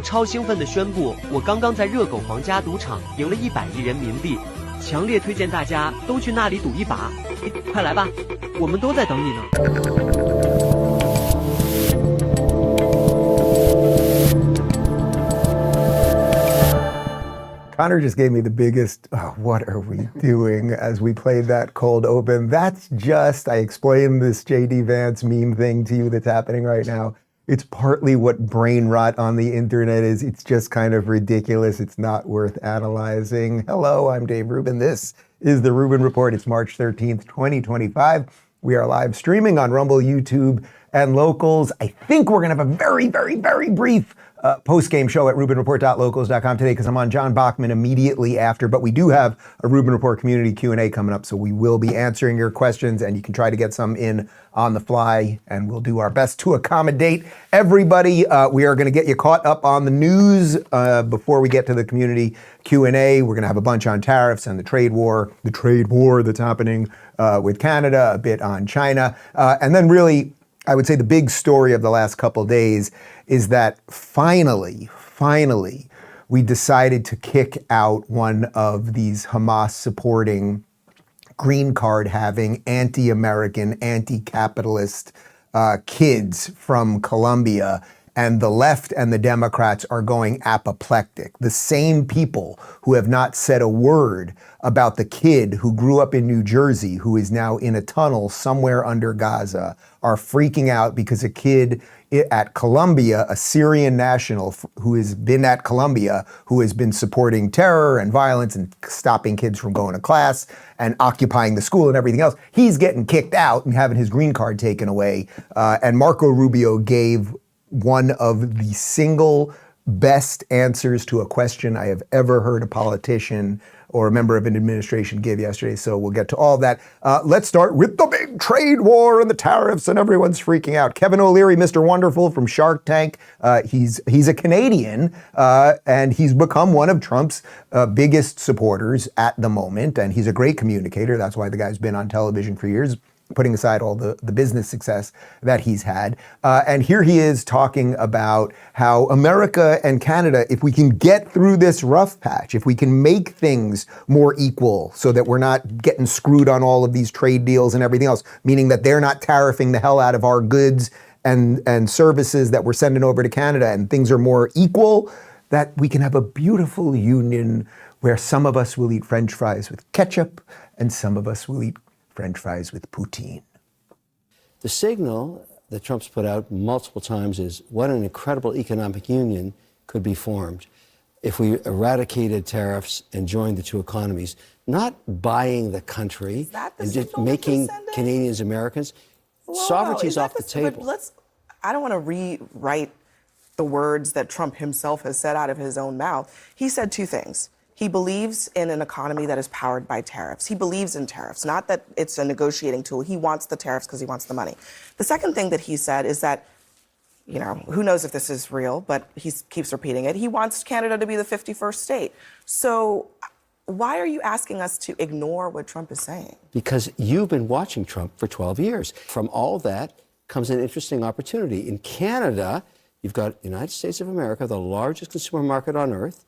超兴奋地宣布，我刚刚在热狗皇家赌场赢了100亿人民币，强烈推荐大家都去那里赌一把，快来吧，我们都在等你呢。Connor just gave me the biggest, what are we doing as we played that cold open. That's just, I explained this J.D. Vance meme thing to you that's happening right now. It's partly what brain rot on the internet is. It's just kind of ridiculous. It's not worth analyzing. Hello, I'm Dave Rubin. This is the Rubin Report. It's March 13th, 2025. We are live streaming on Rumble, YouTube, and Locals. I think we're going to have a very, very, very brief post-game show at rubinreport.locals.com today because I'm on John Bachman immediately after, but we do have a Rubin Report community Q&A coming up, so we will be answering your questions, and you can try to get some in on the fly, and we'll do our best to accommodate everybody. We are going to get you caught up on the news before we get to the community Q&A. We're going to have a bunch on tariffs and the trade war that's happening with Canada, a bit on China, and then really, I would say the big story of the last couple days is that finally, we decided to kick out one of these Hamas-supporting, green card-having, anti-American, anti-capitalist kids from Colombia. And the left and the Democrats are going apoplectic. The same people who have not said a word about the kid who grew up in New Jersey, who is now in a tunnel somewhere under Gaza, are freaking out because a kid at Columbia, a Syrian national who has been at Columbia, who has been supporting terror and violence and stopping kids from going to class and occupying the school and everything else, he's getting kicked out and having his green card taken away. And Marco Rubio gave one of the single best answers to a question I have ever heard a politician or a member of an administration give yesterday. So we'll get to all of that. Let's start with the big trade war and the tariffs, and everyone's freaking out. Kevin O'Leary, Mr. Wonderful from Shark Tank. He's a Canadian, and he's become one of Trump's biggest supporters at the moment. And he's a great communicator. That's why the guy's been on television for years, putting aside all the business success that he's had. And here he is talking about how America and Canada, if we can get through this rough patch, if we can make things more equal so that we're not getting screwed on all of these trade deals and everything else, meaning that they're not tariffing the hell out of our goods and services that we're sending over to Canada, and things are more equal, that we can have a beautiful union where some of us will eat French fries with ketchup and some of us will eat French fries with poutine. The signal that Trump's put out multiple times is what an incredible economic union could be formed if we eradicated tariffs and joined the two economies, not buying the country and just making Canadians Americans. Sovereignty's off the table. I don't want to rewrite the words that Trump himself has said out of his own mouth. He said two things. He believes in an economy that is powered by tariffs. He believes in tariffs, not that it's a negotiating tool. He wants the tariffs because he wants the money. The second thing that he said is that, you know, who knows if this is real, but he keeps repeating it. He wants Canada to be the 51st state. So why are you asking us to ignore what Trump is saying? Because you've been watching Trump for 12 years. From all that comes an interesting opportunity. In Canada, you've got the United States of America, the largest consumer market on earth,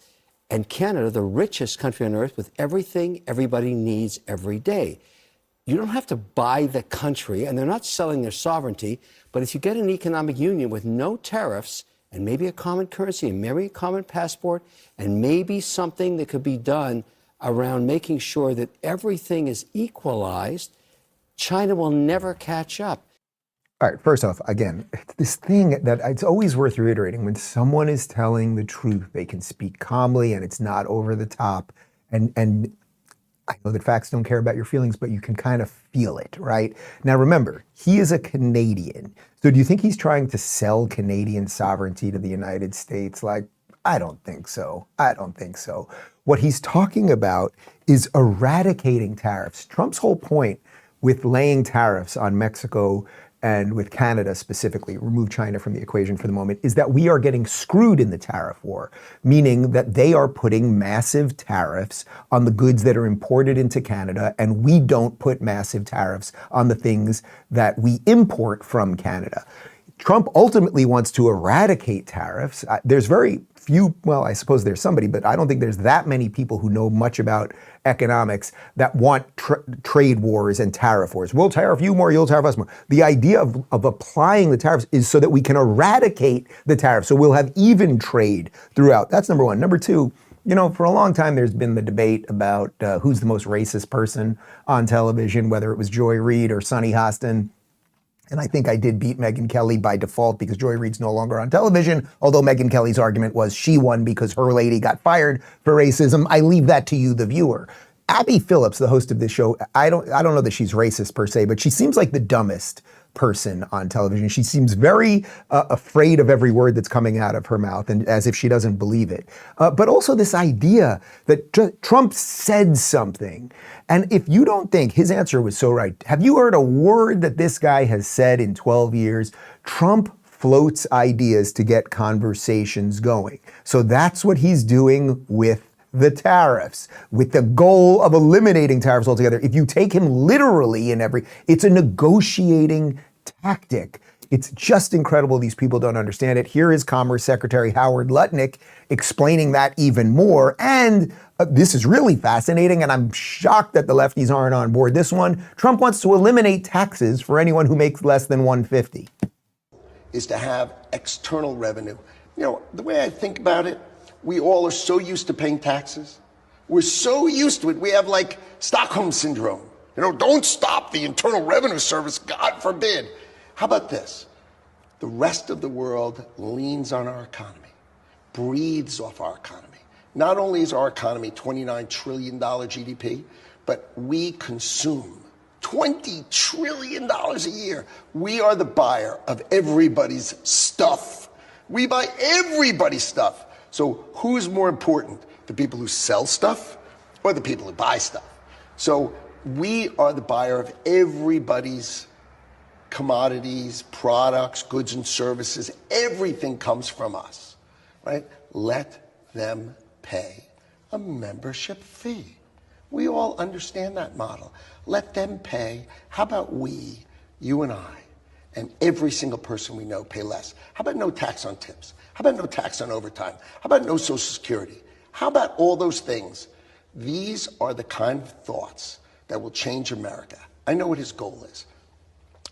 and Canada, the richest country on earth with everything everybody needs every day. You don't have to buy the country, and they're not selling their sovereignty, but if you get an economic union with no tariffs and maybe a common currency and maybe a common passport and maybe something that could be done around making sure that everything is equalized, China will never catch up. All right, first off, again, this thing that it's always worth reiterating, when someone is telling the truth, they can speak calmly and it's not over the top. And I know that facts don't care about your feelings, but you can kind of feel it, right? Now, remember, he is a Canadian. So do you think he's trying to sell Canadian sovereignty to the United States? Like, I don't think so. I don't think so. What he's talking about is eradicating tariffs. Trump's whole point with laying tariffs on Mexico and with Canada specifically, remove China from the equation for the moment, is that we are getting screwed in the tariff war, meaning that they are putting massive tariffs on the goods that are imported into Canada, and we don't put massive tariffs on the things that we import from Canada. Trump ultimately wants to eradicate tariffs. There's very few, well, I suppose there's somebody, but I don't think there's that many people who know much about economics that want trade wars and tariff wars. We'll tariff you more, you'll tariff us more. The idea of applying the tariffs is so that we can eradicate the tariffs, so we'll have even trade throughout. That's number one. Number two, you know, for a long time, there's been the debate about who's the most racist person on television, whether it was Joy Reid or Sonny Hostin. And I think I did beat Megyn Kelly by default because Joy Reid's no longer on television, although Megyn Kelly's argument was she won because her lady got fired for racism. I leave that to you, the viewer. Abby Phillips, the host of this show, I don't know that she's racist per se, but she seems like the dumbest person on television. She seems very afraid of every word that's coming out of her mouth, and as if she doesn't believe it. But also this idea that Trump said something, and if you don't think his answer was so right, have you heard a word that this guy has said in 12 years? Trump floats ideas to get conversations going. So that's what he's doing with the tariffs, with the goal of eliminating tariffs altogether. If you take him literally it's a negotiating tactic. It's just incredible these people don't understand it. Here is Commerce Secretary Howard Lutnick explaining that even more. And this is really fascinating, and I'm shocked that the lefties aren't on board this one. Trump wants to eliminate taxes for anyone who makes less than $150. Is to have external revenue. You know, the way I think about it, we all are so used to paying taxes. We're so used to it. We have like Stockholm syndrome. You know, don't stop the Internal Revenue Service, God forbid. How about this? The rest of the world leans on our economy, breathes off our economy. Not only is our economy $29 trillion GDP, but we consume $20 trillion a year. We are the buyer of everybody's stuff. We buy everybody's stuff. So who's more important, the people who sell stuff or the people who buy stuff? So we are the buyer of everybody's commodities, products, goods and services. Everything comes from us, right? Let them pay a membership fee. We all understand that model. Let them pay. How about we, you and I, and every single person we know pay less? How about no tax on tips? How about no tax on overtime? How about no Social Security? How about all those things? These are the kind of thoughts that will change America. I know what his goal is.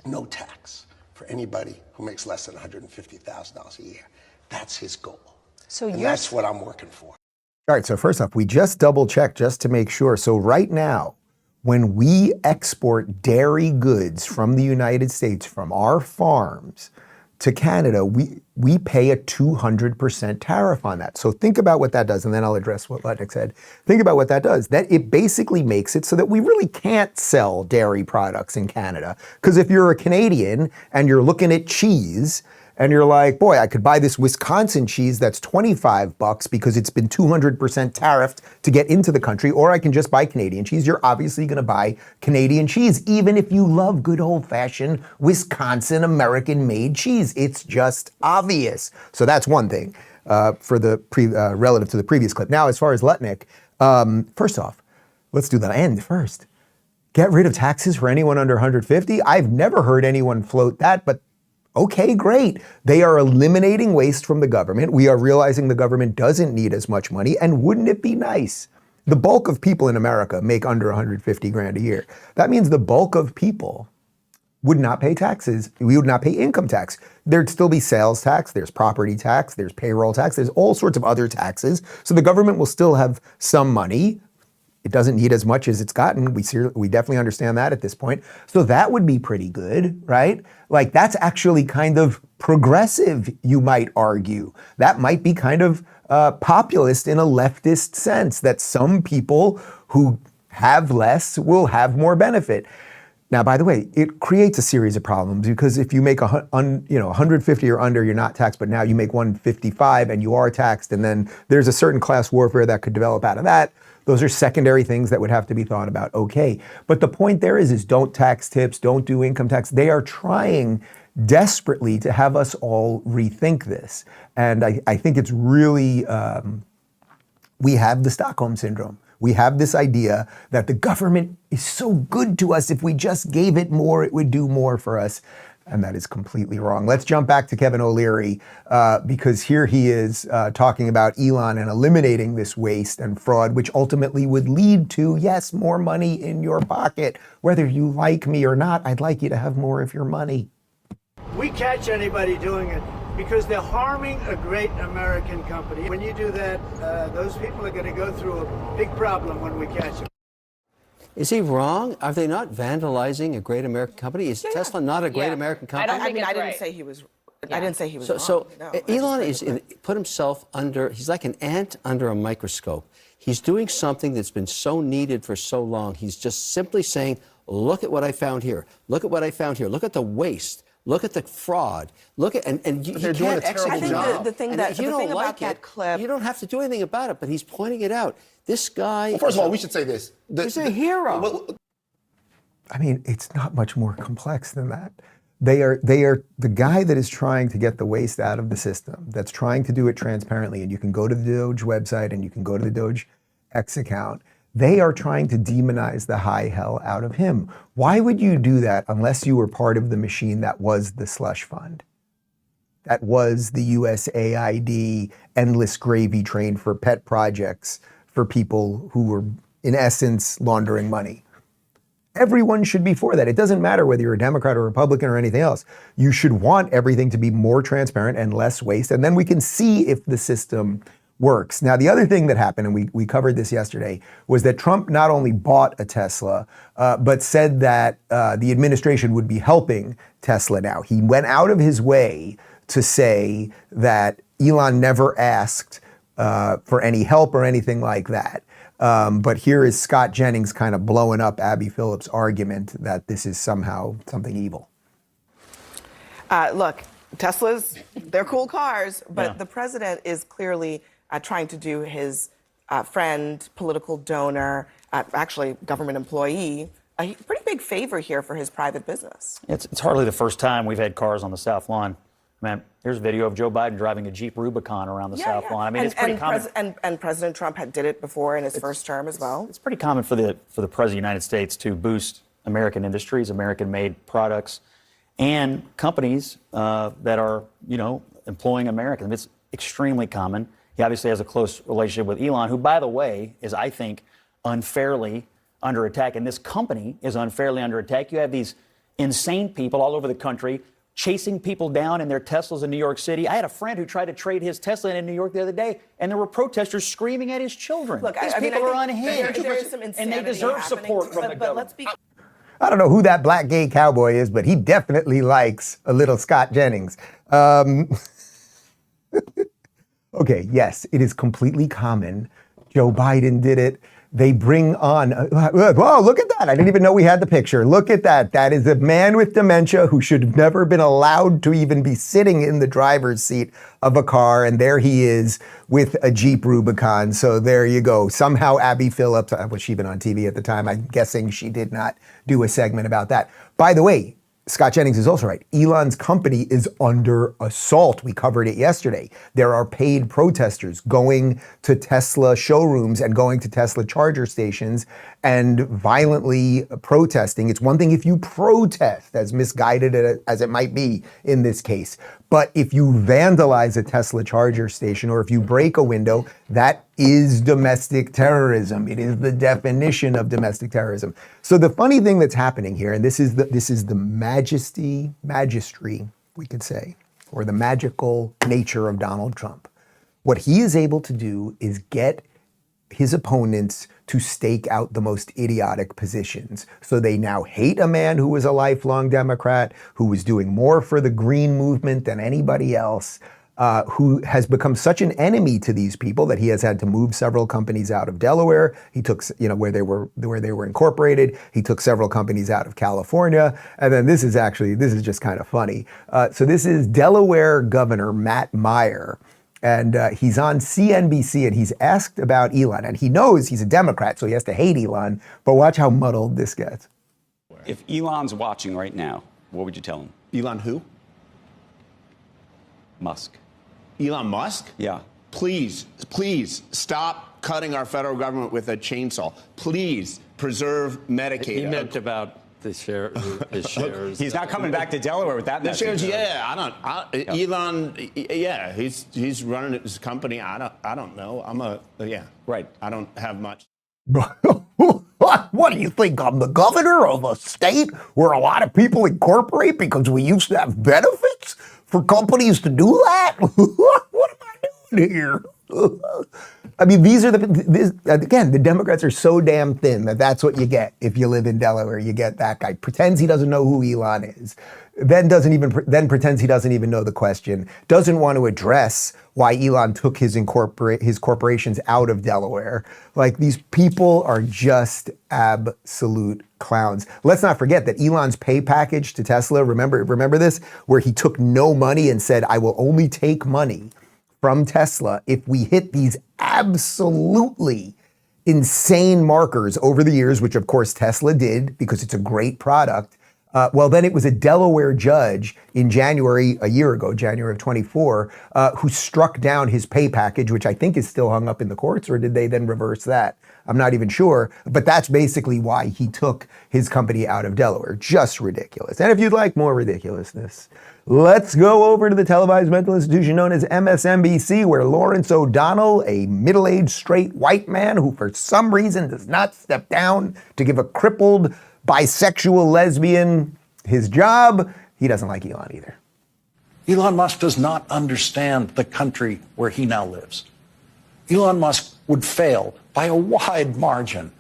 No tax for anybody who makes less than $150,000 a year. That's his goal. And that's what I'm working for. All right, so first off, we just double checked just to make sure. So right now, when we export dairy goods from the United States, from our farms to Canada, we pay a 200% tariff on that. So think about what that does, and then I'll address what Lutnick said. Think about what that does. That it basically makes it so that we really can't sell dairy products in Canada. Because if you're a Canadian and you're looking at cheese, and you're like, boy, I could buy this Wisconsin cheese that's $25 because it's been 200% tariffed to get into the country, or I can just buy Canadian cheese. You're obviously gonna buy Canadian cheese, even if you love good old-fashioned Wisconsin American-made cheese. It's just obvious. So that's one thing for the relative to the previous clip. Now, as far as Lutnick, first off, let's do the end first. Get rid of taxes for anyone under 150. I've never heard anyone float that, but okay, great. They are eliminating waste from the government. We are realizing the government doesn't need as much money, and wouldn't it be nice? The bulk of people in America make under 150 grand a year. That means the bulk of people would not pay taxes. We would not pay income tax. There'd still be sales tax, there's property tax, there's payroll tax, there's all sorts of other taxes. So the government will still have some money. It doesn't need as much as it's gotten. We definitely understand that at this point. So that would be pretty good, right? Like that's actually kind of progressive, you might argue. That might be kind of populist in a leftist sense, that some people who have less will have more benefit. Now, by the way, it creates a series of problems because if you make 150 or under, you're not taxed, but now you make 155 and you are taxed, and then there's a certain class warfare that could develop out of that. Those are secondary things that would have to be thought about. Okay, but the point there is don't tax tips, don't do income tax. They are trying desperately to have us all rethink this. And I think it's really, we have the Stockholm Syndrome. We have this idea that the government is so good to us. If we just gave it more, it would do more for us. And that is completely wrong. Let's jump back to Kevin O'Leary, because here he is talking about Elon and eliminating this waste and fraud, which ultimately would lead to, yes, more money in your pocket. Whether you like me or not, I'd like you to have more of your money. We catch anybody doing it because they're harming a great American company. When you do that, those people are going to go through a big problem when we catch them. Is he wrong? Are they not vandalizing a great American company? Is Tesla not a great American company? I didn't say he was. I didn't say he was wrong. So No, Elon put himself under. He's like an ant under a microscope. He's doing something that's been so needed for so long. He's just simply saying, "Look at what I found here. Look at what I found here. Look at the waste. Look at the fraud. Look at and you can't execute. I think the thing that if you the don't thing like about that it, clip, you don't have to do anything about it. But he's pointing it out. This guy. Well, first of all, we should say this. He's a hero. I mean, it's not much more complex than that. They are the guy that is trying to get the waste out of the system, that's trying to do it transparently. And you can go to the DOGE website and you can go to the DOGE X account. They are trying to demonize the high hell out of him. Why would you do that unless you were part of the machine that was the slush fund? That was the USAID endless gravy train for pet projects for people who were, in essence, laundering money. Everyone should be for that. It doesn't matter whether you're a Democrat or Republican or anything else. You should want everything to be more transparent and less waste, and then we can see if the system works. Now, the other thing that happened, and we covered this yesterday, was that Trump not only bought a Tesla, but said that the administration would be helping Tesla now. He went out of his way to say that Elon never asked for any help or anything like that. But here is Scott Jennings kind of blowing up Abby Phillip's argument that this is somehow something evil. Look, Teslas, they're cool cars, but the president is clearly trying to do his friend, political donor, actually government employee, a pretty big favor here for his private business. It's hardly the first time we've had cars on the South Lawn. Man, here's a video of Joe Biden driving a Jeep Rubicon around the South Lawn. I mean, it's pretty common. And President Trump did it before in his first term as well. It's pretty common for the President of the United States to boost American industries, American-made products, and companies that are, employing Americans. It's extremely common. He obviously has a close relationship with Elon, who, by the way, is, I think, unfairly under attack. And this company is unfairly under attack. You have these insane people all over the country chasing people down in their Teslas in New York City. I had a friend who tried to trade his Tesla in New York the other day, and there were protesters screaming at his children. Look, these people are unhinged, there is some and they deserve support from the government. Let's be. I don't know who that black gay cowboy is, but he definitely likes a little Scott Jennings. Okay, yes, it is completely common. Joe Biden did it. They bring on, whoa, look at that. I didn't even know we had the picture. Look at that. That is a man with dementia who should have never been allowed to even be sitting in the driver's seat of a car. And there he is with a Jeep Rubicon. So there you go. Somehow Abby Phillip, was she even on TV at the time? I'm guessing she did not do a segment about that. By the way, Scott Jennings is also right. Elon's company is under assault. We covered it yesterday. There are paid protesters going to Tesla showrooms and going to Tesla charger stations and violently protesting. It's one thing if you protest, as misguided as it might be in this case. But if you vandalize a Tesla charger station or if you break a window, that is domestic terrorism. It is the definition of domestic terrorism. So the funny thing that's happening here, and this is the magistry, we could say, or the magical nature of Donald Trump. What he is able to do is get his opponents to stake out the most idiotic positions. So they now hate a man who was a lifelong Democrat, who was doing more for the green movement than anybody else, who has become such an enemy to these people that he has had to move several companies out of Delaware. He took, where they were incorporated. He took several companies out of California. And then this is just kind of funny. So this is Delaware Governor Matt Meyer. And he's on CNBC and he's asked about Elon. And he knows he's a Democrat, so he has to hate Elon. But watch how muddled this gets. If Elon's watching right now, what would you tell him? Elon who? Musk. Elon Musk? Yeah. Please stop cutting our federal government with a chainsaw. Please preserve Medicaid. He meant about his shares. He's not coming back to Delaware with that The message. shares, Elon, he's running his company. I don't know. Right. I don't have much. What do you think? I'm the governor of a state where a lot of people incorporate because we used to have benefits for companies to do that? What am I doing here? I mean, again, the Democrats are so damn thin that that's what you get if you live in Delaware. You get that guy pretends he doesn't know who Elon is, then pretends he doesn't even know the question, doesn't want to address why Elon took his corporations out of Delaware. Like, these people are just absolute clowns. Let's not forget that Elon's pay package to Tesla, remember this, where he took no money and said, I will only take money from Tesla if we hit these absolutely insane markers over the years, which of course Tesla did because it's a great product. Well, then it was a Delaware judge in January, a year ago, January of 24, who struck down his pay package, which I think is still hung up in the courts, or did they then reverse that? I'm not even sure, but that's basically why he took his company out of Delaware. Just ridiculous. And if you'd like more ridiculousness, let's go over to the televised mental institution known as MSNBC, where Lawrence O'Donnell, a middle-aged straight white man who for some reason does not step down to give a crippled bisexual lesbian his job, he doesn't like Elon either. Elon Musk does not understand the country where he now lives. Elon Musk would fail by a wide margin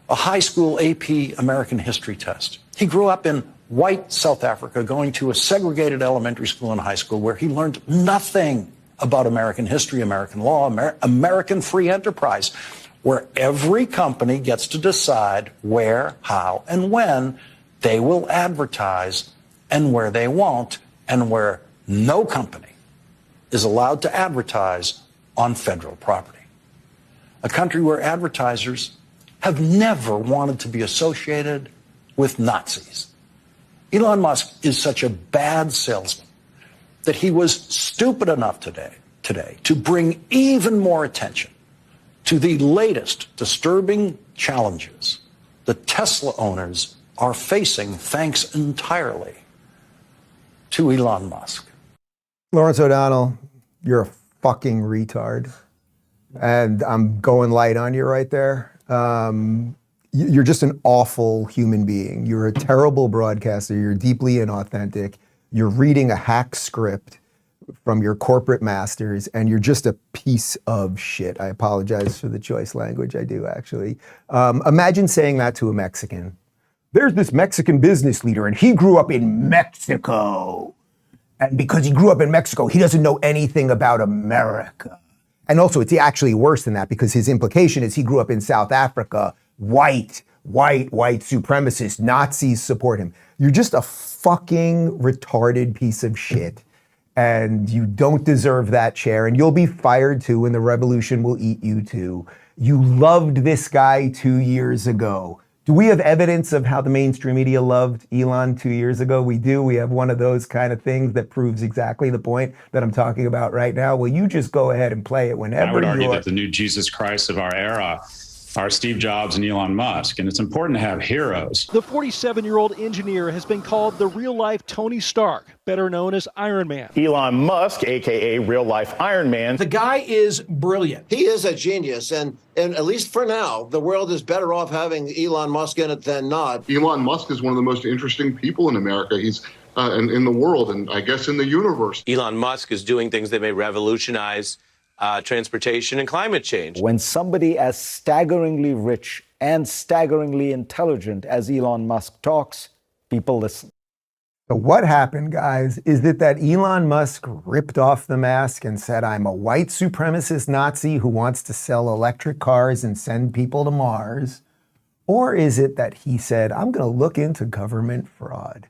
a high school AP American history test. He grew up in white South Africa, going to a segregated elementary school and high school where he learned nothing about American history, American law, American free enterprise, where every company gets to decide where, how, and when they will advertise and where they won't, and where no company is allowed to advertise on federal property. A country where advertisers have never wanted to be associated with Nazis. Elon Musk is such a bad salesman that he was stupid enough today to bring even more attention to the latest disturbing challenges the Tesla owners are facing thanks entirely to Elon Musk. Lawrence O'Donnell, you're a fucking retard. And I'm going light on you right there. You're just an awful human being. You're a terrible broadcaster. You're deeply inauthentic. You're reading a hack script from your corporate masters, and you're just a piece of shit. I apologize for the choice language. I do, actually. Imagine saying that to a Mexican. There's this Mexican business leader, and he grew up in Mexico. And because he grew up in Mexico, he doesn't know anything about America. And also, it's actually worse than that, because his implication is he grew up in South Africa, white supremacist, Nazis support him. You're just a fucking retarded piece of shit. And you don't deserve that chair, and you'll be fired too, and the revolution will eat you too. You loved this guy 2 years ago. Do we have evidence of how the mainstream media loved Elon 2 years ago? We do. We have one of those kind of things that proves exactly the point that I'm talking about right now. Well, you just go ahead and play it whenever you I would argue that the new Jesus Christ of our era are Steve Jobs and Elon Musk, and it's important to have heroes. The 47-year-old engineer has been called the real-life Tony Stark, better known as Iron Man. Elon Musk, a.k.a. real-life Iron Man. The guy is brilliant. He is a genius, and at least for now, the world is better off having Elon Musk in it than not. Elon Musk is one of the most interesting people in America. He's in the world, and I guess in the universe. Elon Musk is doing things that may revolutionize transportation and climate change. When somebody as staggeringly rich and staggeringly intelligent as Elon Musk talks, people listen. So what happened, guys, is that Elon Musk ripped off the mask and said, I'm a white supremacist Nazi who wants to sell electric cars and send people to Mars? Or is it that he said, I'm going to look into government fraud?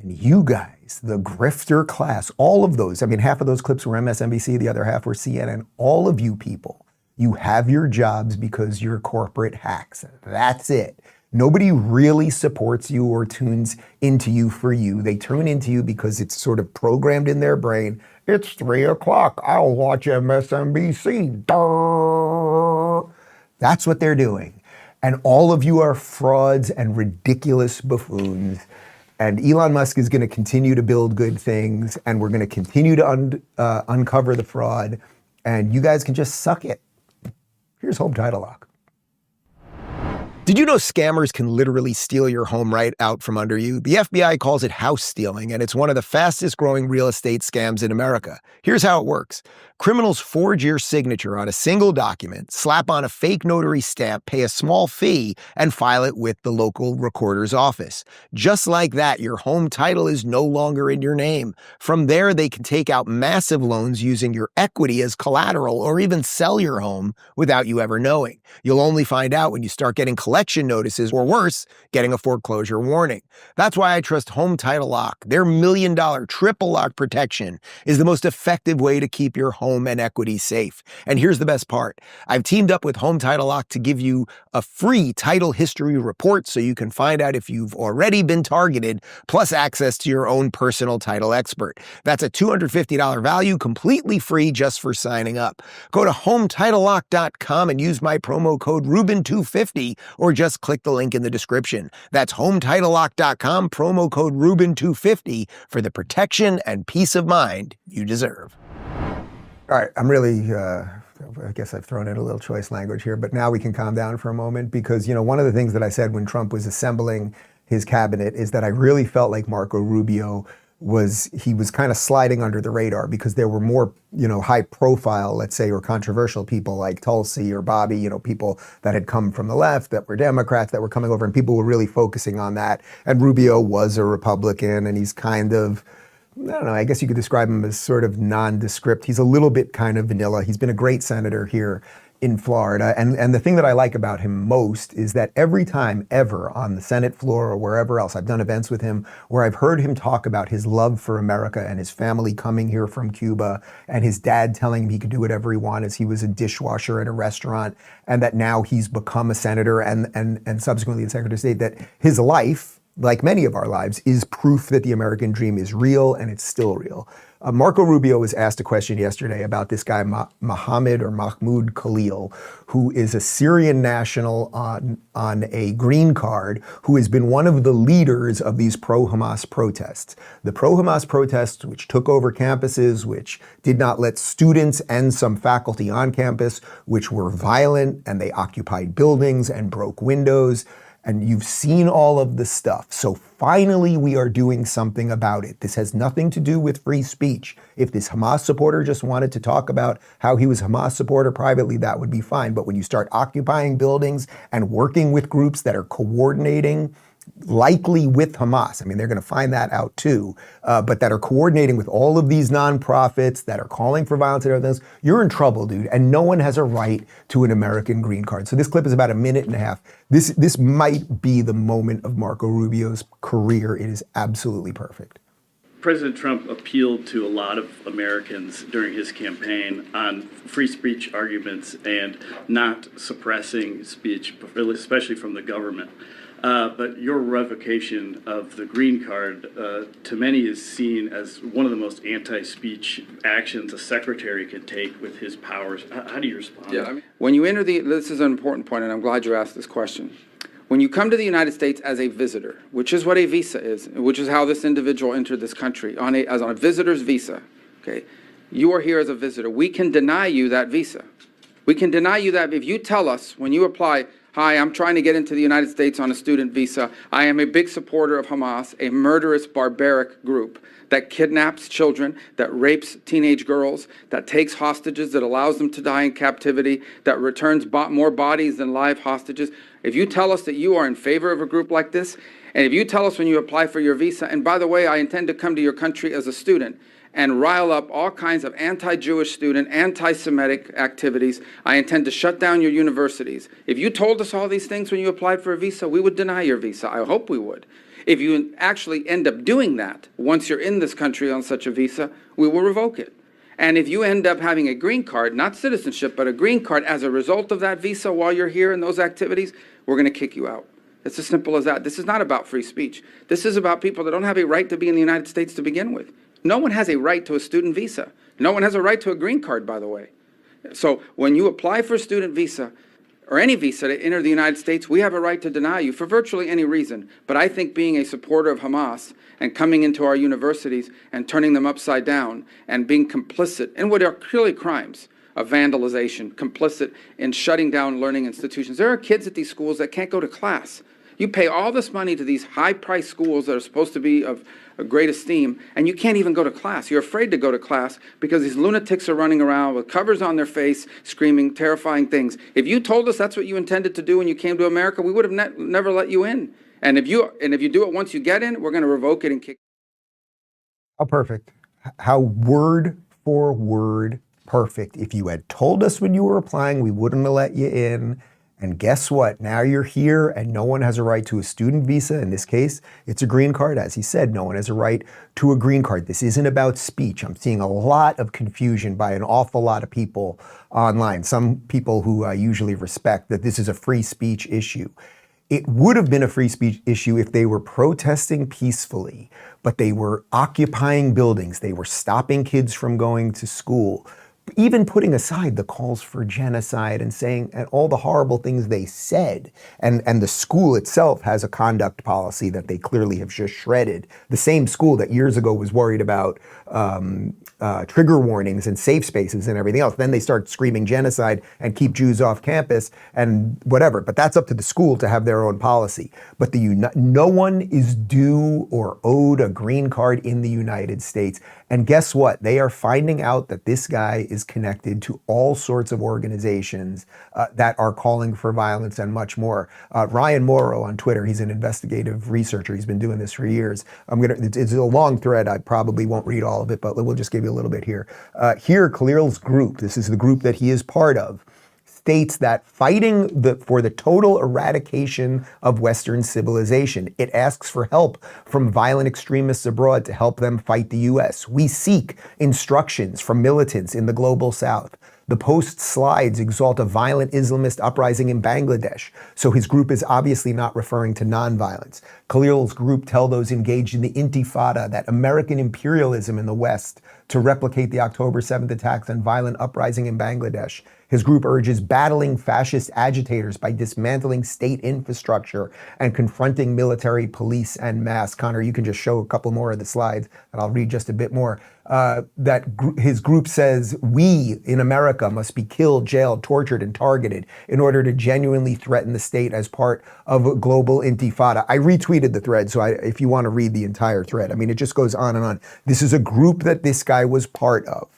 And you guys, the grifter class, all of those, I mean, half of those clips were MSNBC, the other half were CNN. All of you people, you have your jobs because you're corporate hacks. That's it. Nobody really supports you or tunes into you for you. They tune into you because it's sort of programmed in their brain. It's 3 o'clock. I'll watch MSNBC. Durr. That's what they're doing. And all of you are frauds and ridiculous buffoons. And Elon Musk is going to continue to build good things, and we're going to continue to uncover the fraud, and you guys can just suck it. Here's Home Title Lock. Did you know scammers can literally steal your home right out from under you? The FBI calls it house stealing, and it's one of the fastest growing real estate scams in America. Here's how it works. Criminals forge your signature on a single document, slap on a fake notary stamp, pay a small fee, and file it with the local recorder's office. Just like that, your home title is no longer in your name. From there, they can take out massive loans using your equity as collateral or even sell your home without you ever knowing. You'll only find out when you start getting collection notices, or worse, getting a foreclosure warning. That's why I trust Home Title Lock. Their $1 million triple lock protection is the most effective way to keep your home and equity safe. And here's the best part. I've teamed up with Home Title Lock to give you a free title history report so you can find out if you've already been targeted, plus access to your own personal title expert. That's a $250 value, completely free just for signing up. Go to HometitleLock.com and use my promo code Rubin250, or just click the link in the description. That's HometitleLock.com, promo code Rubin250 for the protection and peace of mind you deserve. All right, I'm really, I guess I've thrown in a little choice language here, but now we can calm down for a moment because, you know, one of the things that I said when Trump was assembling his cabinet is that I really felt like Marco Rubio was kind of sliding under the radar because there were more, you know, high profile, let's say, or controversial people like Tulsi or Bobby, you know, people that had come from the left that were Democrats that were coming over, and people were really focusing on that. And Rubio was a Republican, and he's kind of, I don't know, I guess you could describe him as sort of nondescript. He's a little bit kind of vanilla. He's been a great senator here in Florida. And the thing that I like about him most is that every time ever on the Senate floor or wherever else, I've done events with him where I've heard him talk about his love for America and his family coming here from Cuba and his dad telling him he could do whatever he wanted as he was a dishwasher at a restaurant, and that now he's become a senator and subsequently a Secretary of State, that his life, like many of our lives, is proof that the American dream is real, and it's still real. Marco Rubio was asked a question yesterday about this guy, Mahmoud Khalil, who is a Syrian national on a green card, who has been one of the leaders of these pro-Hamas protests. The pro-Hamas protests, which took over campuses, which did not let students and some faculty on campus, which were violent, and they occupied buildings and broke windows. And you've seen all of the stuff. So finally, we are doing something about it. This has nothing to do with free speech. If this Hamas supporter just wanted to talk about how he was a Hamas supporter privately, that would be fine. But when you start occupying buildings and working with groups that are coordinating, likely with Hamas, I mean, they're going to find that out too, but that are coordinating with all of these nonprofits that are calling for violence and everything else, you're in trouble, dude. And no one has a right to an American green card. So this clip is about 1.5 minutes. This might be the moment of Marco Rubio's career. It is absolutely perfect. President Trump appealed to a lot of Americans during his campaign on free speech arguments and not suppressing speech, especially from the government. But your revocation of the green card, to many, is seen as one of the most anti-speech actions a secretary could take with his powers. How do you respond? Yeah, when you enter this is an important point, and I'm glad you asked this question. When you come to the United States as a visitor, which is what a visa is, which is how this individual entered this country, as on a visitor's visa, okay, you are here as a visitor. We can deny you that visa. We can deny you that if you tell us when you apply, hi, I'm trying to get into the United States on a student visa. I am a big supporter of Hamas, a murderous, barbaric group that kidnaps children, that rapes teenage girls, that takes hostages, that allows them to die in captivity, that returns more bodies than live hostages. If you tell us that you are in favor of a group like this, and if you tell us when you apply for your visa, and by the way, I intend to come to your country as a student, and rile up all kinds of anti-Jewish student, anti-Semitic activities. I intend to shut down your universities. If you told us all these things when you applied for a visa, we would deny your visa. I hope we would. If you actually end up doing that, once you're in this country on such a visa, we will revoke it. And if you end up having a green card, not citizenship, but a green card as a result of that visa while you're here in those activities, we're going to kick you out. It's as simple as that. This is not about free speech. This is about people that don't have a right to be in the United States to begin with. No one has a right to a student visa. No one has a right to a green card, by the way. So when you apply for a student visa, or any visa to enter the United States, we have a right to deny you for virtually any reason. But I think being a supporter of Hamas and coming into our universities and turning them upside down and being complicit in what are clearly crimes of vandalization, complicit in shutting down learning institutions. There are kids at these schools that can't go to class. You pay all this money to these high-priced schools that are supposed to be of great esteem, and you can't even go to class. You're afraid to go to class because these lunatics are running around with covers on their face, screaming terrifying things. If you told us that's what you intended to do when you came to America, we would have never let you in. And if you do it once you get in, we're going to revoke it and kick. How perfect. How word for word perfect. If you had told us when you were applying, we wouldn't have let you in. And guess what? Now you're here and no one has a right to a student visa. In this case, it's a green card. As he said, no one has a right to a green card. This isn't about speech. I'm seeing a lot of confusion by an awful lot of people online. Some people who I usually respect that this is a free speech issue. It would have been a free speech issue if they were protesting peacefully, but they were occupying buildings. They were stopping kids from going to school. Even putting aside the calls for genocide and saying and all the horrible things they said, and the school itself has a conduct policy that they clearly have just shredded. The same school that years ago was worried about trigger warnings and safe spaces and everything else. Then they start screaming genocide and keep Jews off campus and whatever. But that's up to the school to have their own policy. But no one is due or owed a green card in the United States. And guess what? They are finding out that this guy is connected to all sorts of organizations that are calling for violence and much more. Ryan Morrow on Twitter, he's an investigative researcher. He's been doing this for years. It's a long thread. I probably won't read all of it, but we'll just give you a little bit here. Here, Khalil's group, this is the group that he is part of, states that fighting for the total eradication of Western civilization. It asks for help from violent extremists abroad to help them fight the U.S. We seek instructions from militants in the global South. The Post slides exalt a violent Islamist uprising in Bangladesh, so his group is obviously not referring to nonviolence. Khalil's group tell those engaged in the Intifada that American imperialism in the West to replicate the October 7th attacks and violent uprising in Bangladesh. His group urges battling fascist agitators by dismantling state infrastructure and confronting military, police, and mass. Connor, you can just show a couple more of the slides, and I'll read just a bit more. His group says, we in America must be killed, jailed, tortured, and targeted in order to genuinely threaten the state as part of a global intifada. I retweeted the thread, so if you want to read the entire thread, I mean, it just goes on and on. This is a group that this guy was part of.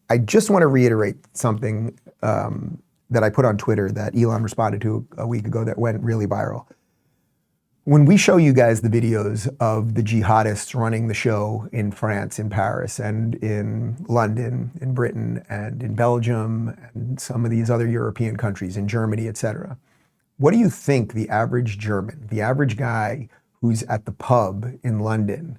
I just want to reiterate something that I put on Twitter that Elon responded to a week ago that went really viral. When we show you guys the videos of the jihadists running the show in France, in Paris, and in London, in Britain, and in Belgium, and some of these other European countries, in Germany, etc., what do you think the average German, the average guy who's at the pub in London,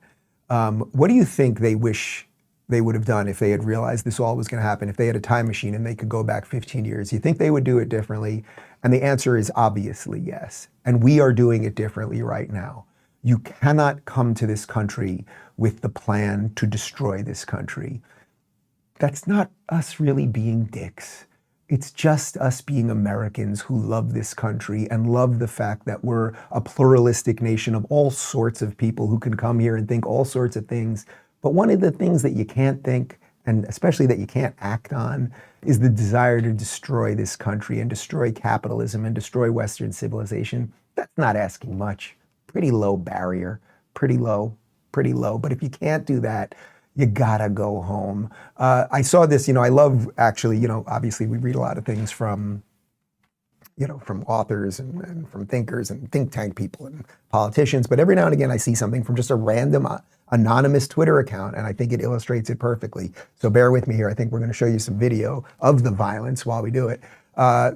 what do you think they wish they would have done if they had realized this all was going to happen, if they had a time machine and they could go back 15 years? You think they would do it differently? And the answer is obviously yes. And we are doing it differently right now. You cannot come to this country with the plan to destroy this country. That's not us really being dicks. It's just us being Americans who love this country and love the fact that we're a pluralistic nation of all sorts of people who can come here and think all sorts of things. But one of the things that you can't think, and especially that you can't act on, is the desire to destroy this country and destroy capitalism and destroy Western civilization. That's not asking much. Pretty low barrier, pretty low. But if you can't do that, you gotta go home. I saw this, I love actually, obviously we read a lot of things from authors and from thinkers and think tank people and politicians, but every now and again I see something from just a random anonymous Twitter account, and I think it illustrates it perfectly. So bear with me here. I think we're going to show you some video of the violence while we do it.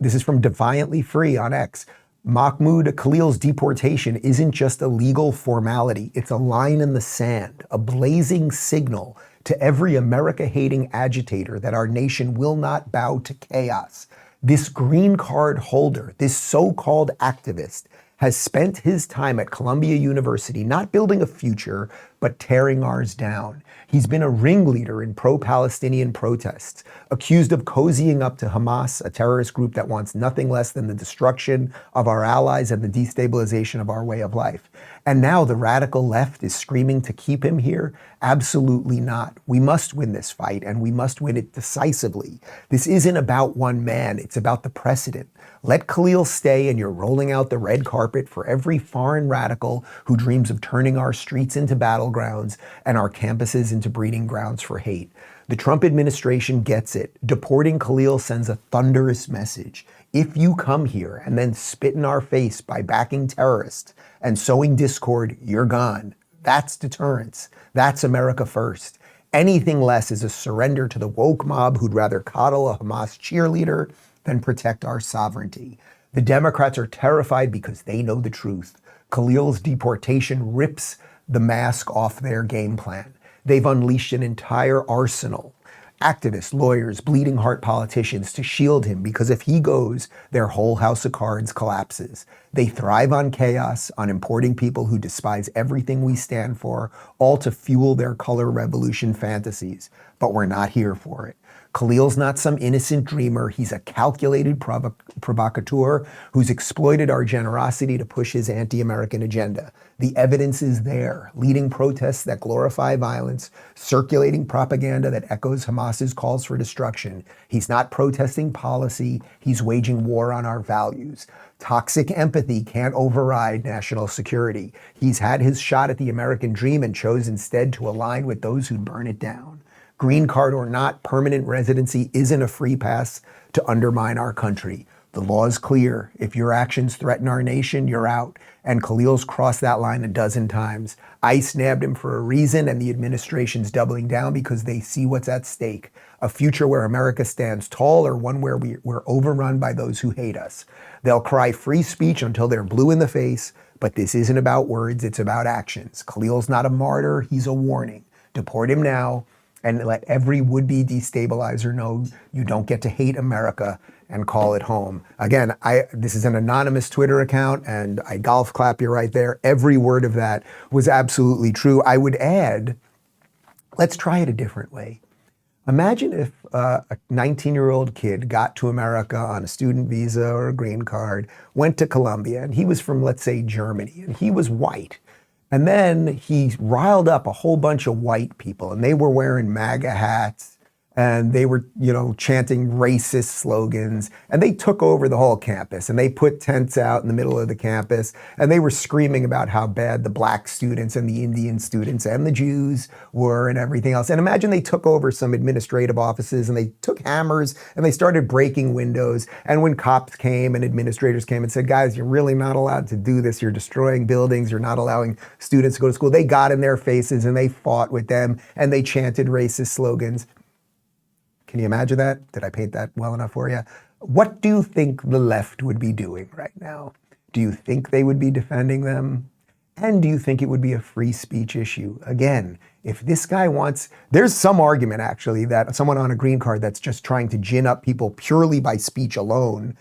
This is from Defiantly Free on X. Mahmoud Khalil's deportation isn't just a legal formality. It's a line in the sand, a blazing signal to every America-hating agitator that our nation will not bow to chaos. This green card holder, this so-called activist, has spent his time at Columbia University not building a future, but tearing ours down. He's been a ringleader in pro-Palestinian protests, accused of cozying up to Hamas, a terrorist group that wants nothing less than the destruction of our allies and the destabilization of our way of life. And now the radical left is screaming to keep him here? Absolutely not. We must win this fight, and we must win it decisively. This isn't about one man, it's about the precedent. Let Khalil stay, and you're rolling out the red carpet for every foreign radical who dreams of turning our streets into battlegrounds and our campuses into breeding grounds for hate. The Trump administration gets it. Deporting Khalil sends a thunderous message. If you come here and then spit in our face by backing terrorists and sowing discord, you're gone. That's deterrence. That's America first. Anything less is a surrender to the woke mob who'd rather coddle a Hamas cheerleader than protect our sovereignty. The Democrats are terrified because they know the truth. Khalil's deportation rips the mask off their game plan. They've unleashed an entire arsenal. Activists, lawyers, bleeding heart politicians to shield him because if he goes, their whole house of cards collapses. They thrive on chaos, on importing people who despise everything we stand for, all to fuel their color revolution fantasies. But we're not here for it. Khalil's not some innocent dreamer. He's a calculated provocateur who's exploited our generosity to push his anti-American agenda. The evidence is there, leading protests that glorify violence, circulating propaganda that echoes Hamas's calls for destruction. He's not protesting policy, he's waging war on our values. Toxic empathy can't override national security. He's had his shot at the American dream and chose instead to align with those who'd burn it down. Green card or not, permanent residency isn't a free pass to undermine our country. The law is clear. If your actions threaten our nation, you're out. And Khalil's crossed that line a dozen times. ICE nabbed him for a reason, and the administration's doubling down because they see what's at stake. A future where America stands tall or one where we're overrun by those who hate us. They'll cry free speech until they're blue in the face, but this isn't about words, it's about actions. Khalil's not a martyr, he's a warning. Deport him now, and let every would-be destabilizer know you don't get to hate America and call it home. Again, this is an anonymous Twitter account, and I golf clap you right there. Every word of that was absolutely true. I would add, let's try it a different way. Imagine if a 19-year-old kid got to America on a student visa or a green card, went to Columbia, and he was from, let's say, Germany, and he was white. And then he riled up a whole bunch of white people, and they were wearing MAGA hats, and they were, chanting racist slogans, and they took over the whole campus, and they put tents out in the middle of the campus, and they were screaming about how bad the black students and the Indian students and the Jews were and everything else. And imagine they took over some administrative offices, and they took hammers, and they started breaking windows, and when cops came and administrators came and said, guys, you're really not allowed to do this, you're destroying buildings, you're not allowing students to go to school, they got in their faces, and they fought with them, and they chanted racist slogans. Can you imagine that? Did I paint that well enough for you? What do you think the left would be doing right now? Do you think they would be defending them? And do you think it would be a free speech issue? Again, if this guy wants, there's some argument actually that someone on a green card that's just trying to gin up people purely by speech alone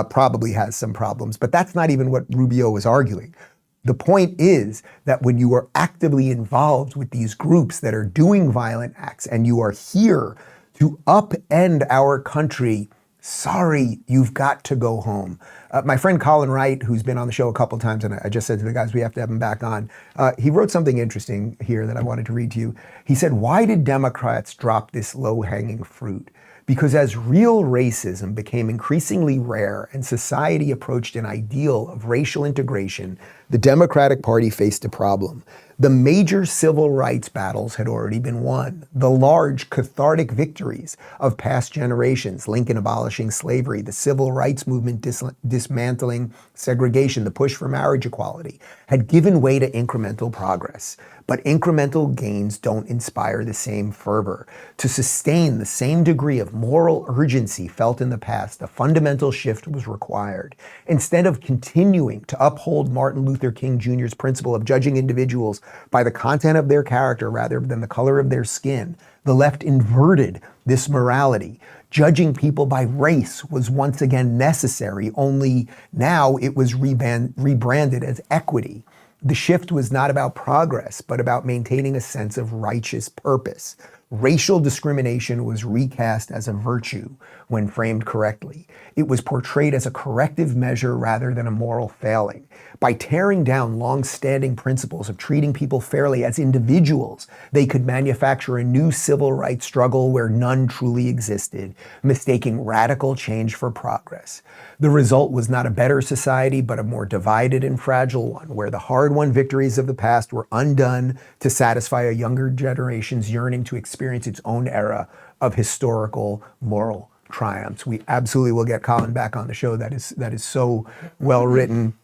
probably has some problems, but that's not even what Rubio was arguing. The point is that when you are actively involved with these groups that are doing violent acts and you are here to upend our country, sorry, you've got to go home. My friend Colin Wright, who's been on the show a couple times, and I just said to the guys, we have to have him back on, he wrote something interesting here that I wanted to read to you. He said, why did Democrats drop this low-hanging fruit? Because as real racism became increasingly rare and society approached an ideal of racial integration, the Democratic Party faced a problem. The major civil rights battles had already been won. The large cathartic victories of past generations, Lincoln abolishing slavery, the civil rights movement dismantling segregation, the push for marriage equality, had given way to incremental progress. But incremental gains don't inspire the same fervor. To sustain the same degree of moral urgency felt in the past, a fundamental shift was required. Instead of continuing to uphold Martin Luther King Jr.'s principle of judging individuals by the content of their character rather than the color of their skin. The left inverted this morality. Judging people by race was once again necessary, only now it was rebranded as equity. The shift was not about progress, but about maintaining a sense of righteous purpose. Racial discrimination was recast as a virtue when framed correctly. It was portrayed as a corrective measure rather than a moral failing. By tearing down long-standing principles of treating people fairly as individuals, they could manufacture a new civil rights struggle where none truly existed, mistaking radical change for progress. The result was not a better society, but a more divided and fragile one, where the hard-won victories of the past were undone to satisfy a younger generation's yearning to experience its own era of historical moral triumphs. We absolutely will get Colin back on the show. That is so well written.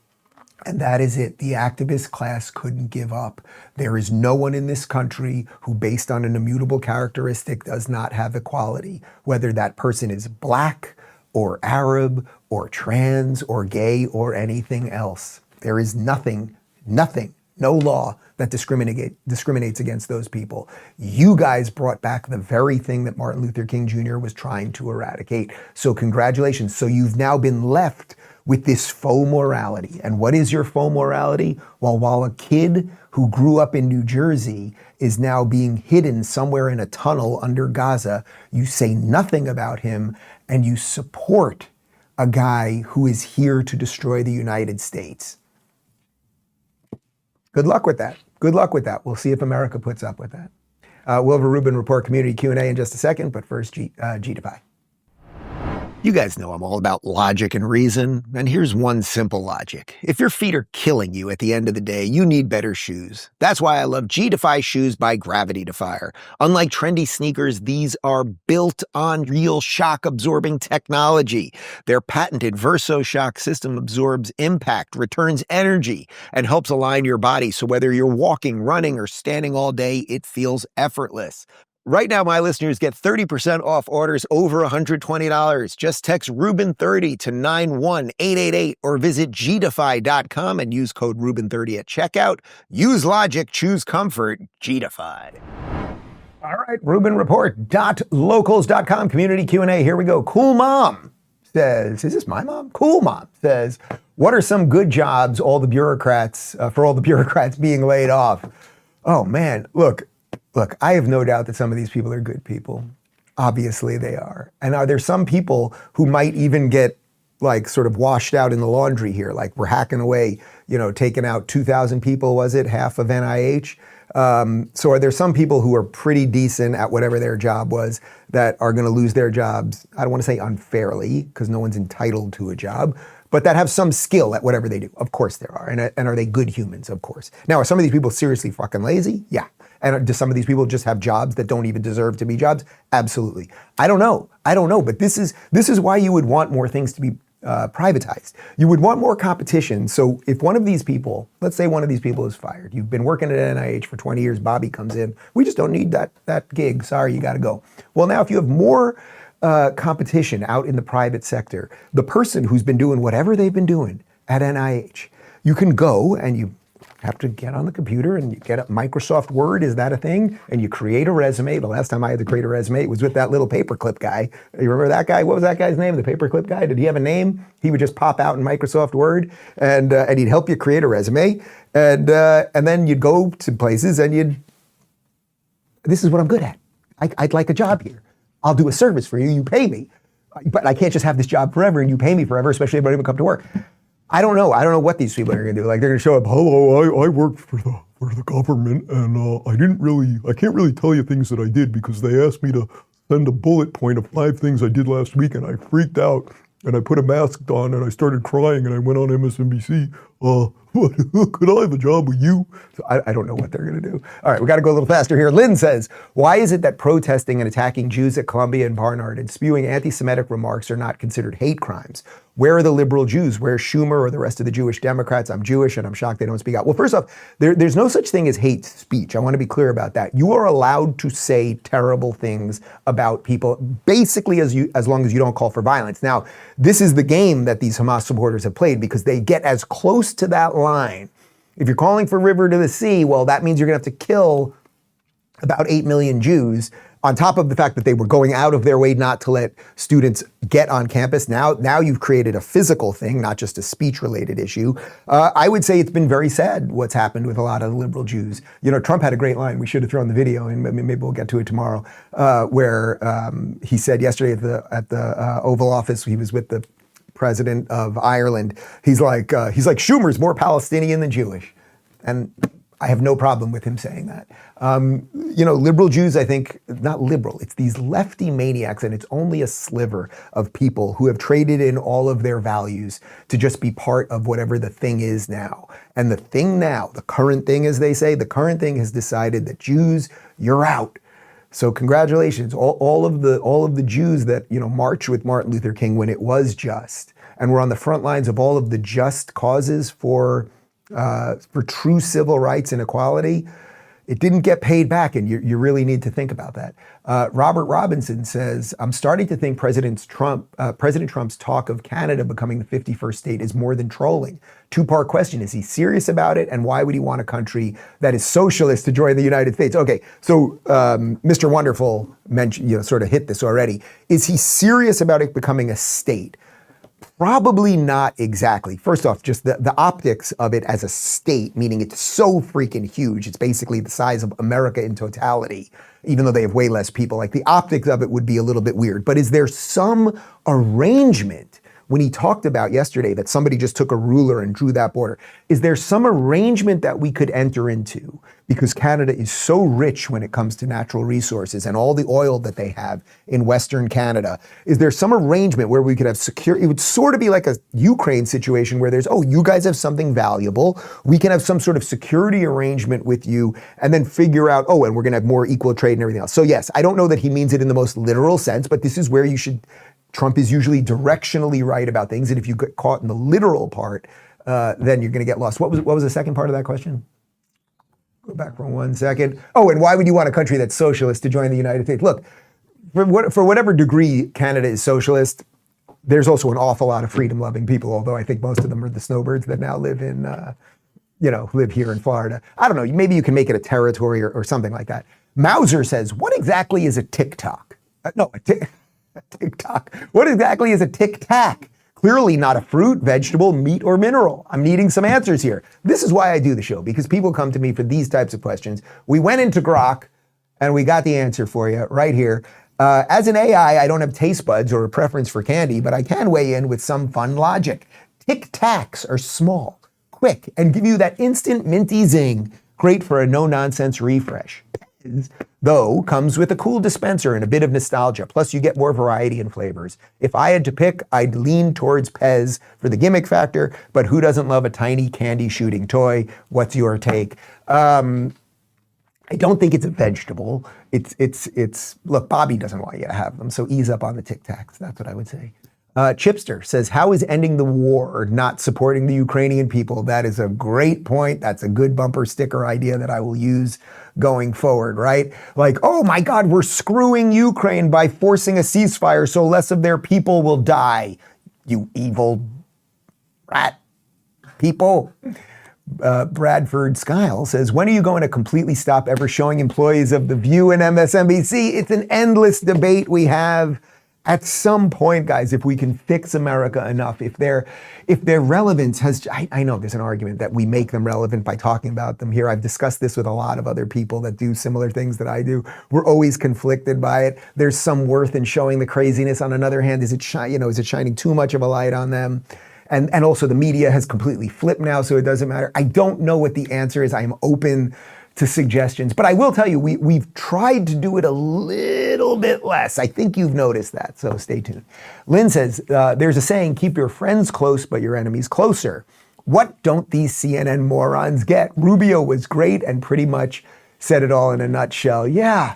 And that is it. The activist class couldn't give up. There is no one in this country who, based on an immutable characteristic, does not have equality, whether that person is black or Arab or trans or gay or anything else. There is nothing, no law that discriminates against those people. You guys brought back the very thing that Martin Luther King Jr. was trying to eradicate. So congratulations. So you've now been left with this faux morality. And what is your faux morality? Well, while a kid who grew up in New Jersey is now being hidden somewhere in a tunnel under Gaza, you say nothing about him and you support a guy who is here to destroy the United States. Good luck with that. Good luck with that. We'll see if America puts up with that. We'll have a Rubin Report community Q&A in just a second, but first, G2Pi. You guys know I'm all about logic and reason, and here's one simple logic. If your feet are killing you at the end of the day, you need better shoes. That's why I love G-Defy shoes by Gravity Defier. Unlike trendy sneakers, these are built on real shock-absorbing technology. Their patented Verso Shock system absorbs impact, returns energy, and helps align your body so whether you're walking, running, or standing all day, it feels effortless. Right now, my listeners get 30% off orders over $120. Just text Rubin30 to 91888 or visit gdefy.com and use code Rubin30 at checkout. Use logic, choose comfort, G-Defy. All right, RubinReport.locals.com community Q&A. Here we go. Cool Mom says, is this my mom? Cool Mom says, what are some good jobs for all the bureaucrats being laid off? Oh man, Look, I have no doubt that some of these people are good people. Obviously they are. And are there some people who might even get like sort of washed out in the laundry here? Like we're hacking away, taking out 2,000 people, was it? Half of NIH. So are there some people who are pretty decent at whatever their job was that are gonna lose their jobs? I don't wanna say unfairly, because no one's entitled to a job, but that have some skill at whatever they do. Of course there are. And are they good humans? Of course. Now, are some of these people seriously fucking lazy? Yeah. And do some of these people just have jobs that don't even deserve to be jobs? Absolutely. I don't know, but this is why you would want more things to be privatized. You would want more competition. So if one of these people, let's say one of these people is fired, you've been working at NIH for 20 years, Bobby comes in, we just don't need that gig, sorry, you gotta go. Well, now if you have more competition out in the private sector, the person who's been doing whatever they've been doing at NIH, you can go and you have to get on the computer and you get a Microsoft Word, is that a thing? And you create a resume. The last time I had to create a resume, it was with that little paperclip guy. You remember that guy? What was that guy's name? The paperclip guy? Did he have a name? He would just pop out in Microsoft Word and he'd help you create a resume. And then you'd go to places and this is what I'm good at. I'd like a job here. I'll do a service for you, you pay me. But I can't just have this job forever and you pay me forever, especially if I don't even come to work. I don't know what these people are gonna do. Like they're gonna show up, hello, I worked for the government and I can't really tell you things that I did because they asked me to send a bullet point of 5 things I did last week and I freaked out and I put a mask on and I started crying and I went on MSNBC. Could I have a job with you? So I don't know what they're gonna do. All right, we gotta go a little faster here. Lynn says, why is it that protesting and attacking Jews at Columbia and Barnard and spewing anti-Semitic remarks are not considered hate crimes? Where are the liberal Jews? Where's Schumer or the rest of the Jewish Democrats? I'm Jewish and I'm shocked they don't speak out. Well, first off, there's no such thing as hate speech. I want to be clear about that. You are allowed to say terrible things about people, basically as long as you don't call for violence. Now, this is the game that these Hamas supporters have played because they get as close to that line If you're calling for river to the sea, well, that means you're going to have to kill about 8 million Jews, on top of the fact that they were going out of their way not to let students get on campus. Now you've created a physical thing, not just a speech-related issue. I would say it's been very sad what's happened with a lot of the liberal Jews. You know, Trump had a great line. We should have thrown the video in, but maybe we'll get to it tomorrow, where he said yesterday at the Oval Office, he was with the president of Ireland. He's like Schumer's more Palestinian than Jewish, and I have no problem with him saying that. You know, liberal Jews, I think, not liberal, it's these lefty maniacs, and it's only a sliver of people who have traded in all of their values to just be part of whatever the thing is now. And the thing now, the current thing, as they say, the current thing has decided that Jews, you're out. So congratulations, all of the Jews that, you know, marched with Martin Luther King when it was just, and were on the front lines of all of the just causes for true civil rights and equality. It didn't get paid back, and you really need to think about that. Robert Robinson says, I'm starting to think President Trump's talk of Canada becoming the 51st state is more than trolling. Two-part question, is he serious about it, and why would he want a country that is socialist to join the United States? Okay, so Mr. Wonderful mentioned, you know, sort of hit this already. Is he serious about it becoming a state? Probably not exactly. First off, just the optics of it as a state, meaning it's so freaking huge. It's basically the size of America in totality, even though they have way less people. Like, the optics of it would be a little bit weird. But is there some arrangement, when he talked about yesterday that somebody just took a ruler and drew that border, is there some arrangement that we could enter into? Because Canada is so rich when it comes to natural resources and all the oil that they have in Western Canada. Is there some arrangement where we could have security? It would sort of be like a Ukraine situation where there's, oh, you guys have something valuable. We can have some sort of security arrangement with you, and then figure out, oh, and we're going to have more equal trade and everything else. So yes, I don't know that he means it in the most literal sense, but this is where you should. Trump is usually directionally right about things, and if you get caught in the literal part, then you're going to get lost. What was the second part of that question? Go back for 1 second. Oh, and why would you want a country that's socialist to join the United States? Look, for whatever degree Canada is socialist, there's also an awful lot of freedom-loving people, although I think most of them are the snowbirds that now live in, live here in Florida. I don't know, maybe you can make it a territory or something like that. Mauser says, what exactly is a TikTok? TikTok. What exactly is a tic-tac? Clearly not a fruit, vegetable, meat, or mineral. I'm needing some answers here. This is why I do the show, because people come to me for these types of questions. We went into Grok, and we got the answer for you right here. As an AI, I don't have taste buds or a preference for candy, but I can weigh in with some fun logic. Tic-tacs are small, quick, and give you that instant minty zing. Great for a no-nonsense refresh. Though, comes with a cool dispenser and a bit of nostalgia. Plus, you get more variety and flavors. If I had to pick, I'd lean towards Pez for the gimmick factor, but who doesn't love a tiny candy shooting toy? What's your take? I don't think it's a vegetable. Look, Bobby doesn't want you to have them, so ease up on the Tic Tacs. That's what I would say. Chipster says, how is ending the war not supporting the Ukrainian people? That is a great point. That's a good bumper sticker idea that I will use going forward, right? Like, oh my God, we're screwing Ukraine by forcing a ceasefire so less of their people will die. You evil rat people. Bradford Skyle says, when are you going to completely stop ever showing employees of The View and MSNBC? It's an endless debate we have. At some point, guys, if we can fix America enough, if their relevance has, I know there's an argument that we make them relevant by talking about them here. I've discussed this with a lot of other people that do similar things that I do. We're always conflicted by it. There's some worth in showing the craziness. On another hand, is it shining too much of a light on them? And also the media has completely flipped now, so it doesn't matter. I don't know what the answer is. I am open to suggestions, but I will tell you, we've tried to do it a little bit less. I think you've noticed that, so stay tuned. Lynn says, there's a saying, keep your friends close, but your enemies closer. What don't these CNN morons get? Rubio was great and pretty much said it all in a nutshell. Yeah,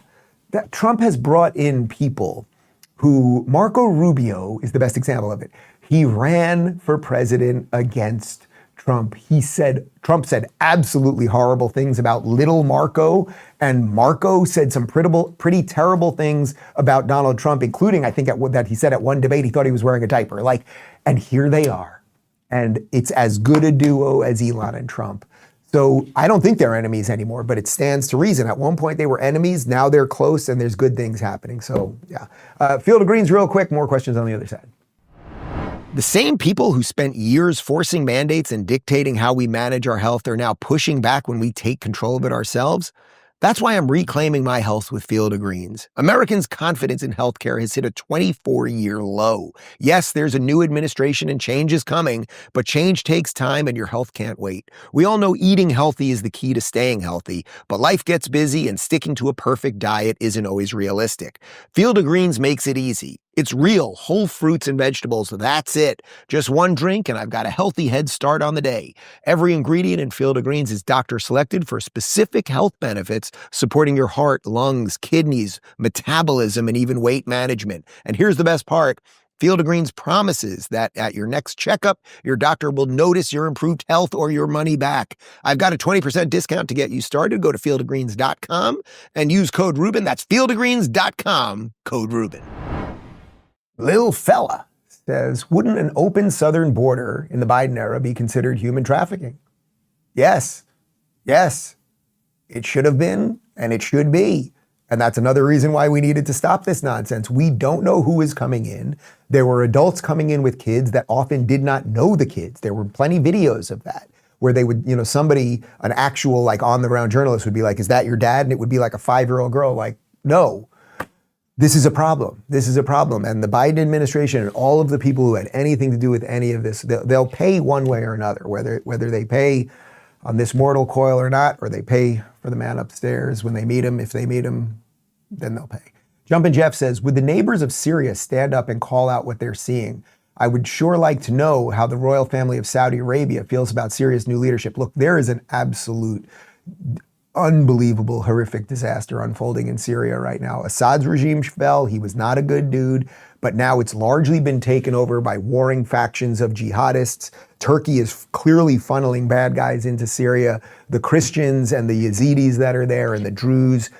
that Trump has brought in people who, Marco Rubio is the best example of it. He ran for president against Trump. Trump said absolutely horrible things about little Marco, and Marco said some pretty terrible things about Donald Trump, including, I think, that he said at one debate he thought he was wearing a diaper. And here they are. And it's as good a duo as Elon and Trump. So I don't think they're enemies anymore, but it stands to reason. At one point they were enemies, now they're close and there's good things happening. So yeah. Field of Greens real quick, more questions on the other side. The same people who spent years forcing mandates and dictating how we manage our health are now pushing back when we take control of it ourselves. That's why I'm reclaiming my health with Field of Greens. Americans' confidence in healthcare has hit a 24-year low. Yes, there's a new administration and change is coming, but change takes time and your health can't wait. We all know eating healthy is the key to staying healthy, but life gets busy and sticking to a perfect diet isn't always realistic. Field of Greens makes it easy. It's real, whole fruits and vegetables, that's it. Just one drink and I've got a healthy head start on the day. Every ingredient in Field of Greens is doctor selected for specific health benefits, supporting your heart, lungs, kidneys, metabolism, and even weight management. And here's the best part. Field of Greens promises that at your next checkup, your doctor will notice your improved health or your money back. I've got a 20% discount to get you started. Go to fieldofgreens.com and use code Rubin. That's fieldofgreens.com, code Rubin. Lil Fella says, wouldn't an open southern border in the Biden era be considered human trafficking? Yes. Yes. It should have been, and it should be. And that's another reason why we needed to stop this nonsense. We don't know who is coming in. There were adults coming in with kids that often did not know the kids. There were plenty of videos of that where they would, somebody, an actual like on the ground journalist would be like, is that your dad? And it would be like a 5-year-old girl like, no. This is a problem. This is a problem. And the Biden administration and all of the people who had anything to do with any of this, they'll pay one way or another, whether they pay on this mortal coil or not, or they pay for the man upstairs when they meet him. If they meet him, then they'll pay. Jumpin' Jeff says, would the neighbors of Syria stand up and call out what they're seeing? I would sure like to know how the royal family of Saudi Arabia feels about Syria's new leadership. Look, there is an absolute unbelievable, horrific disaster unfolding in Syria right now. Assad's regime fell. He was not a good dude, but now it's largely been taken over by warring factions of jihadists. Turkey is clearly funneling bad guys into Syria. The Christians and the Yazidis that are there and the Druze,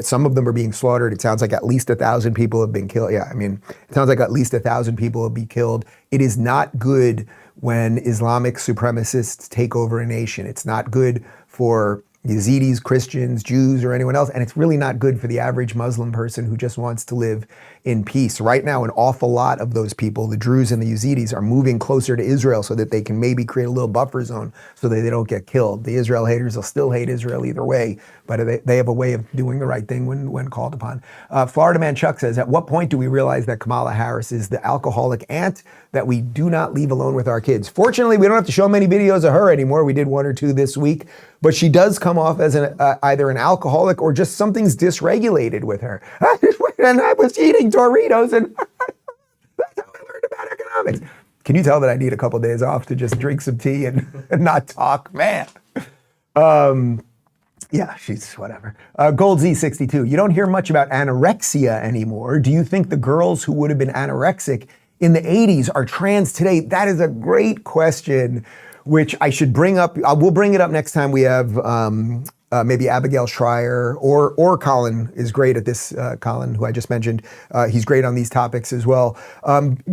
some of them are being slaughtered. It sounds like at least 1,000 people have been killed. Yeah, I mean, it sounds like at least 1,000 people will be killed. It is not good when Islamic supremacists take over a nation. It's not good for Yazidis, Christians, Jews, or anyone else. And it's really not good for the average Muslim person who just wants to live in peace. Right now, an awful lot of those people, the Druze and the Yazidis, are moving closer to Israel so that they can maybe create a little buffer zone so that they don't get killed. The Israel haters will still hate Israel either way, but they have a way of doing the right thing when called upon. Florida Man Chuck says, at what point do we realize that Kamala Harris is the alcoholic aunt that we do not leave alone with our kids? Fortunately, we don't have to show many videos of her anymore. We did 1 or 2 this week, but she does come off as either an alcoholic or just something's dysregulated with her. And I was eating Doritos and that's how I learned about economics. Can you tell that I need a couple of days off to just drink some tea and not talk? Man. Yeah, she's whatever. Gold Z62, you don't hear much about anorexia anymore. Do you think the girls who would have been anorexic in the 80s are trans today? That is a great question, which I should bring up. We'll bring it up next time we have maybe Abigail Schreier or Colin is great at this. Colin, who I just mentioned, he's great on these topics as well.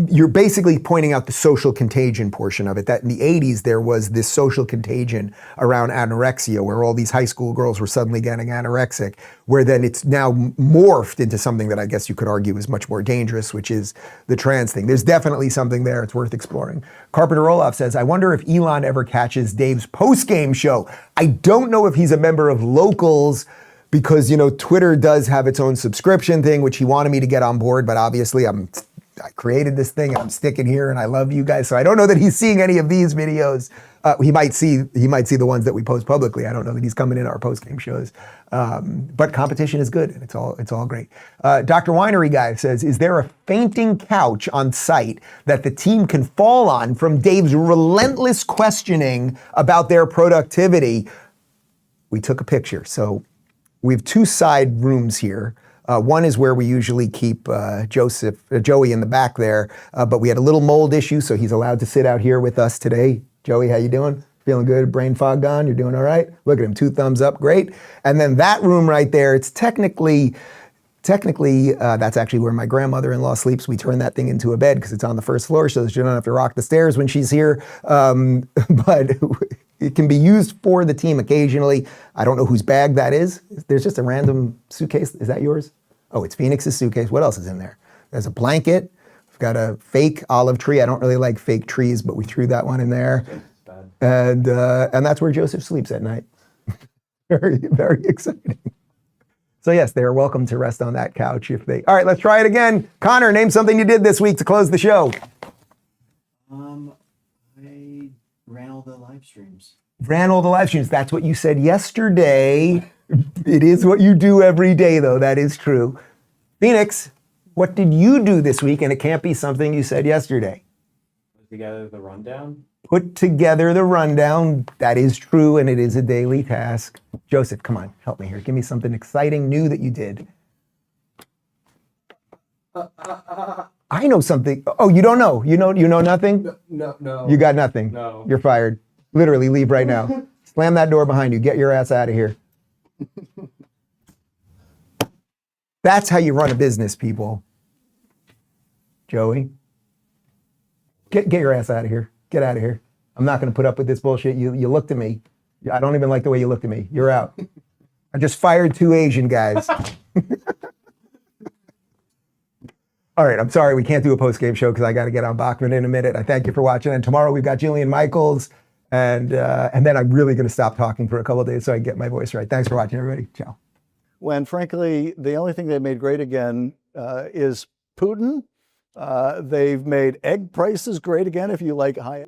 You're basically pointing out the social contagion portion of it, that in the 80s there was this social contagion around anorexia where all these high school girls were suddenly getting anorexic, where then it's now morphed into something that I guess you could argue is much more dangerous, which is the trans thing. There's definitely something there. It's worth exploring. Carpenter Roloff says, I wonder if Elon ever catches Dave's post-game show. I don't know if he's a member of Locals because, Twitter does have its own subscription thing, which he wanted me to get on board, but obviously I created this thing and I'm sticking here and I love you guys. So I don't know that he's seeing any of these videos. He might see the ones that we post publicly. I don't know that he's coming in our post-game shows. But competition is good and it's all great. Dr. Winery Guy says, is there a fainting couch on site that the team can fall on from Dave's relentless questioning about their productivity? We took a picture. So we have 2 side rooms here. One is where we usually keep Joey in the back there, but we had a little mold issue, so he's allowed to sit out here with us today. Joey, how you doing? Feeling good? Brain fog gone? You're doing all right? Look at him, 2 thumbs up, great. And then that room right there, it's technically, that's actually where my grandmother-in-law sleeps. We turn that thing into a bed because it's on the 1st floor so that she don't have to rock the stairs when she's here. But It can be used for the team occasionally. I don't know whose bag that is. There's just a random suitcase. Is that yours? Oh, it's Phoenix's suitcase. What else is in there? There's a blanket. We've got a fake olive tree. I don't really like fake trees, but we threw that one in there. And that's where Joseph sleeps at night. Very, very exciting. So yes, they are welcome to rest on that couch if they... All right, let's try it again. Connor, name something you did this week to close the show. I ran all the live streams. Ran all the live streams. That's what you said yesterday. It is what you do every day, though. That is true. Phoenix, what did you do this week? And it can't be something you said yesterday. Put together the rundown. Put together the rundown. That is true, and it is a daily task. Joseph, come on, help me here. Give me something exciting new that you did. I know something. Oh, you don't know? You know nothing? No. You got nothing? No. You're fired. Literally, leave right now. Slam that door behind you. Get your ass out of here. That's how you run a business, people. Joey, get your ass out of here. Get out of here. I'm not going to put up with this bullshit. You looked at me. I don't even like the way you looked at me. You're out. I just fired 2 Asian guys. All right, I'm sorry we can't do a post-game show because I got to get on Bachman in a minute. I thank you for watching. And tomorrow we've got Jillian Michaels. And then I'm really going to stop talking for a couple of days so I can get my voice right. Thanks for watching, everybody. Ciao. When, frankly, the only thing they made great again is Putin. They've made egg prices great again if you like high...